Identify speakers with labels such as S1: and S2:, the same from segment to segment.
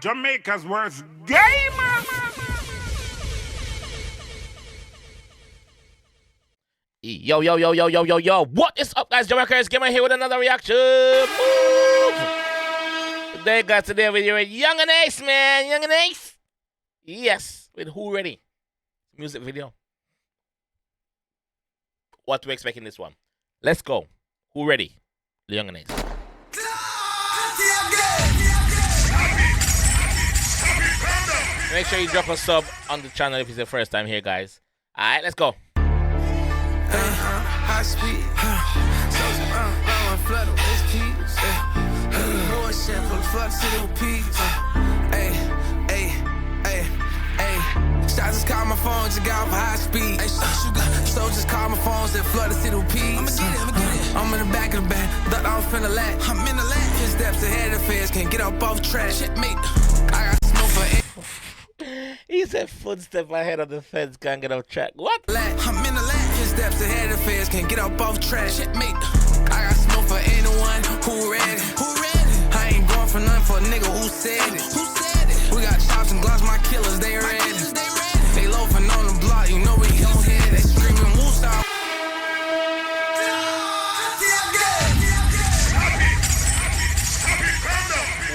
S1: Jamaica's worst gamer.
S2: Yo, yo, yo, yo, yo, yo, yo. What is up, guys? JAMAICA'S Gamer here with another reaction. Move. Today, guys, today with you Yungeen Ace, man. Yungeen Ace. Yes, with Who Ready? Music video. What to expect in this one? Let's go. Who Ready? The Yungeen Ace. Make sure you drop a sub on the channel if it's your first time here, guys. Alright, let's go.
S3: High speed, flood of keys, more sample, flood city peas, shots just call my phone, just got off high speed, so just call my phone, said flood the city peas, I'ma get it, I'm in the back of the band, thought I was finna lag, I'm in the lag, 10 steps ahead of the feds, can't get up off track, shit mate, I got smoke for it.
S2: He said footstep ahead of the feds, can't get off track. What?
S3: I'm in the lab, 10 steps ahead of the feds, can't get up off track. Shit, mate. I got smoke for anyone who ready. Who ready? I ain't going for nothing for a nigga who said it. Who said it? We got chops and gloves, my killers, they ready. They loafing on the block, you know we gon' hit. They screaming Woosah.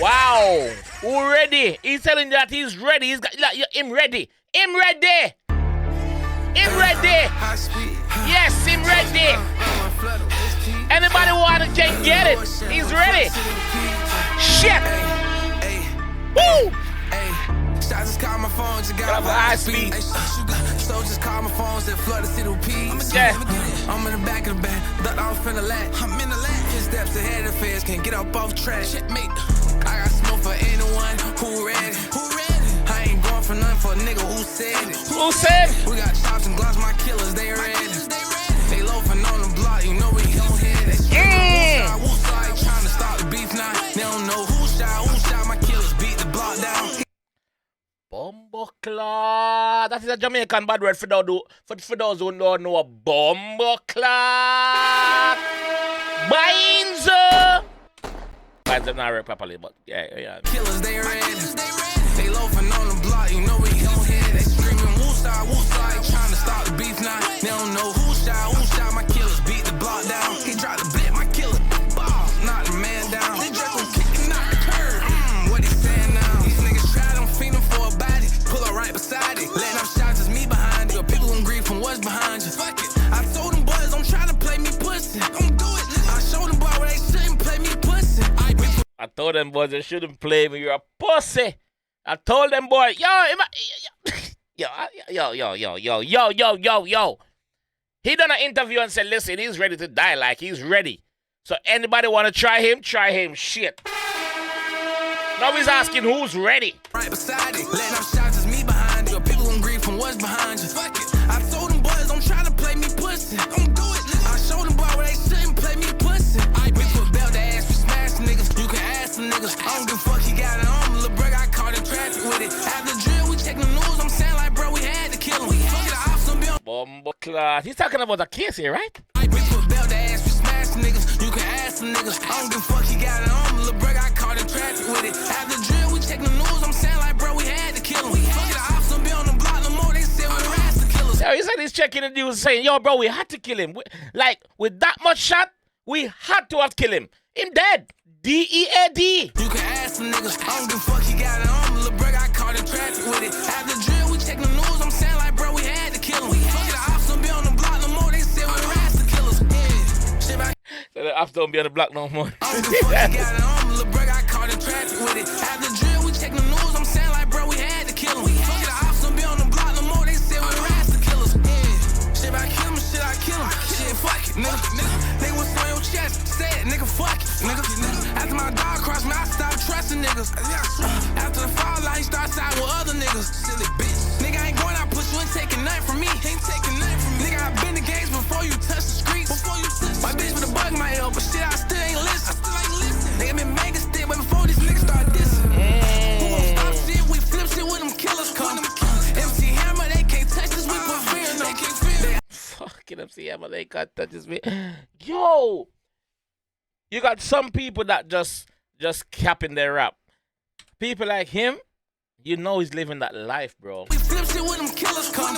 S2: Wow. Who ready? He's telling that he's ready. He's got him ready. Him ready. Him ready. Yes, him ready. Anybody want to can get it? He's ready. Shit. Woo.
S3: Shots just call my phone, just got
S2: off high speed.
S3: So just call my phone, said flood the city peas.
S2: Yeah.
S3: I'm in the back of the band, thought I was finna lag. I'm in the lag, 10 steps ahead of the feds, can't get up off track. Shit, mate. I got smoke for anyone who ready. Who ready? I ain't going for nothing for a nigga who said it.
S2: Who said it?
S3: We got chops and gloves, my killers, they ready. They loafing on the block, you know we gon' hit. They screaming Woosah, trying to stop the beef now. They don't know who shot, my killers beat the block down.
S2: Bumbleclad. That is a Jamaican bad word for those who don't know. Bumbleclad. Binds. Binds them not read properly, but yeah.
S3: Killers, they ready. They loafing on the block, you know we gon' hit. They screaming Woosah, trying to stop the beef now. They don't know who shot, my killers beat the block down. He dropped the bit, my killer, ball, knock the man down. They just gon' kick and knock the curb. What he saying now? These niggas try, them feeding for a body. Pull up right beside it. Letting up shots, it's me behind it. Your people gon' grieve from what's behind you. Fuck it. I told them boys, don't try to play me pussy. Don't do it. I showed them boys where they shouldn't play me pussy.
S2: I told them boys they shouldn't play me. You're a pussy. I told them boys, yo. He done an interview and said, listen, he's ready to die. Like, he's ready. So anybody want to try him? Try him. Shit. Now he's asking who's ready.
S3: Right beside it. Letting up shots, it's me behind it. Your people gon' grieve from what's behind you. Fuck it. I told them boys, don't try to play me pussy. Don't do it. I showed them boys where they shouldn't play me pussy. We put belt to ass, we smash niggas. You can ask some niggas. I don't give a fuck, he got it on. Lil' bro got caught in traffic with it. After the drill, we check the news. I'm saying like, bro, we had to kill him. Fuck it, the ops don't be on.
S2: Bumbleclad. He's talking about a case here, right?
S3: We put belt to ass, we smash niggas. You can ask some niggas. I don't give a fuck, he got it on. Lil' bro got caught in traffic with it. After the drill, we check the news. I'm saying like, bro, we had to kill him. Fuck it, the ops don't be on the block no more. They said we rise to kill us.
S2: Yeah, he said he's checking the news saying, yo, bro, we had to kill him. Like, with that much shot, we had to have killed him. Him dead. D-E-A-D.
S3: You can ask some niggas. I don't give a fuck, he got it on. Lil' bro got caught in traffic with it. After the drill, we check the news. I'm saying like, bro, we had to kill him. Fuck it, the ops don't be on the block no more. They said we rise to kill us. Shit,
S2: so the ops don't be on the block no more.
S3: I don't give a fuck, he got it on. Lil' bro got caught in traffic with it. After the drill, we check the news. I'm saying like, bro, we had to kill him. Fuck it, the ops don't be on the block no more. They said we rise to kill us. Shit, I kill him, shit, I kill him. Shit, fuck it, nigga. Nigga, what's on your chest? Say it, nigga, fuck it, nigga. After my dog crossed me, I stopped trusting niggas. After the fall, I start side with other niggas. Silly bitch. Nigga, I ain't going out, push you ain't taking nothing from me. Ain't taking nothing from me. Nigga, I been the games before you touch the streets. My bitch with a bug in my ear, but shit, I still ain't listen. Nigga been making stick, but before these niggas start dissing. Who gon' stop shit? We flip shit with them killers come. MC Hammer, they can't touch this, we put fear in them.
S2: Fucking MC Hammer, they can't touch this. Yo! You got some people that just capping their rap. People like him, you know he's living that life, bro.
S3: We flip shit when them killers come.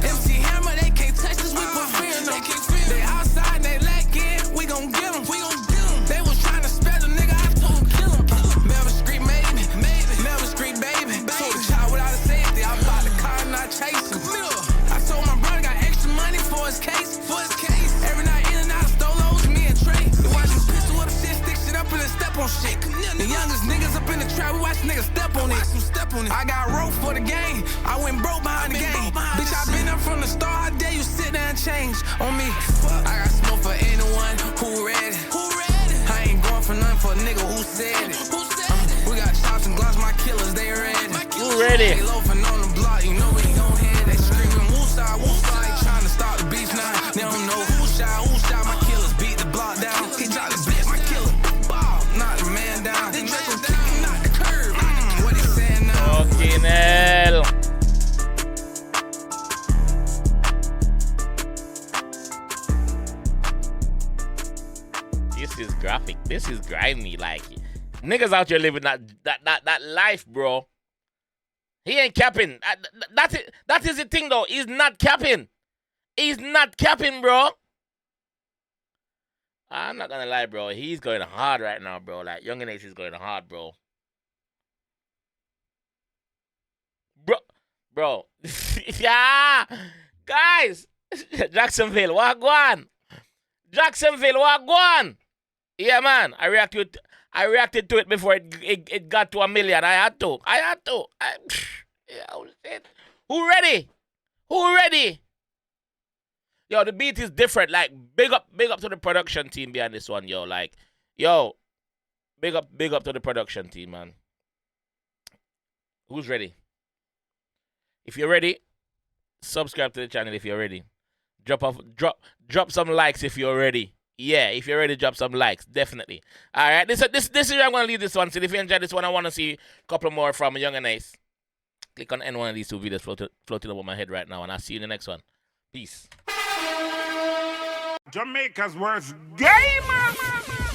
S3: MC Hammer, they can't touch us, we put fear in them. They outside, they lack in, we gon' get them. They was trying to spell a nigga, I told them kill him. Melvin Street, maybe. Melvin Street, baby. Told the child without a safety, I bought the car and I chased him. I told my brother, got extra money for his case. Every night in and out of Stolos, me and Trey. We watch him pistol up shit, stick shit up and then step on shit. The youngest niggas up in the trap, we watch niggas step on it. I got rope for the game, I went broke behind the game. Bitch, I been up from the start, I dare you sit there and change on me. I got smoke for anyone who ready. I ain't going for nothing for a nigga who said it. We got chops and glocks, my killers, they ready.
S2: Who ready?
S3: They loafing on the block, you know we gon' head. They screaming woosah, ain't trying to stop the beef now. They don't know who shot, my killers beat the block down. He dropped the bitch, my killer, ball, knock the man down. They knock the curb, what he saying now?
S2: Fucking hell. This is graphic. This is grimy. Like, niggas out here living that life, bro. He ain't capping. That's it. That is the thing, though. He's not capping. He's not capping, bro. I'm not gonna lie, bro. He's going hard right now, bro. Like, Yungeen is going hard, bro. Bro. Yeah. Guys. Jacksonville, what go on? Jacksonville, what go on? Yeah, man. I reacted to it before it got to 1 million. I had to. Yeah, shit. Who ready? Yo, the beat is different. Like, big up to the production team behind this one, yo. Like, yo, big up to the production team, man. Who's ready? If you're ready, subscribe to the channel if you're ready. Drop some likes if you're ready. Yeah, if you're ready, drop some likes, definitely. All right, this is where I'm gonna leave this one. So if you enjoyed this one, I want to see a couple more from Yungeen. Click on any one of these two videos floating over my head right now, and I'll see you in the next one. Peace.
S1: Jamaica's worst gamer.